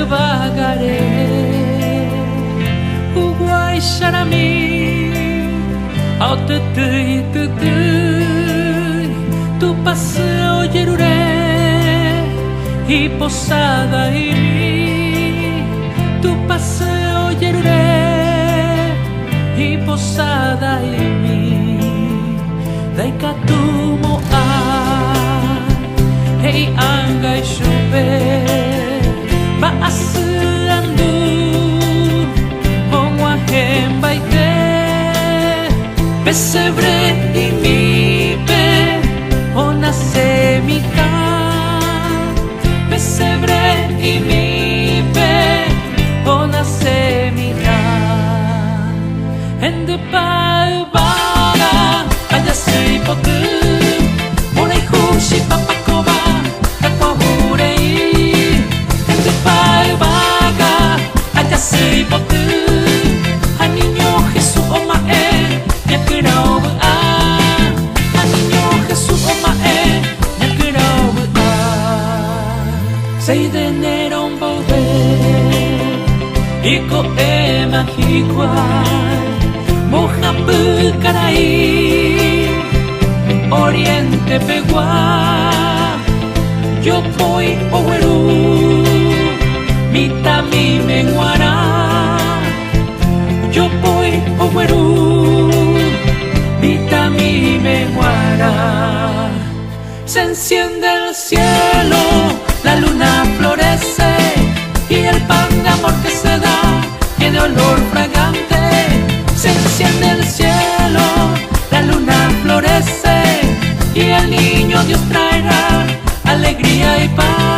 vagaré. Uguay Sharami, ao tutui, tu paseo yeruré, y posada y mi, tu paseo yeruré, y posada y mi, daikatumo a, hey anga y shupe, va a andu, onwa hembaite, pesebre y mi pe, ona semita, pesebre y mi pe, ona semita, en de palbara, allá se potu, monai hushi papakoba, kakwaburei, en de palbara, allá se potu, al niño Jesús omae, ya que no va, al niño Jesús omae, ya que no va. 6 de enero un volver, y coema higual, Mojapu Caray, Oriente Peguá, yo voy Oweru, Mitami Menguara, yo voy Oweru, Mitami Menguara. Se enciende el cielo, la luna florece, y el pan de amor que se da tiene olor fragante. Se enciende el cielo, la luna florece, y el niño Dios traerá alegría y paz.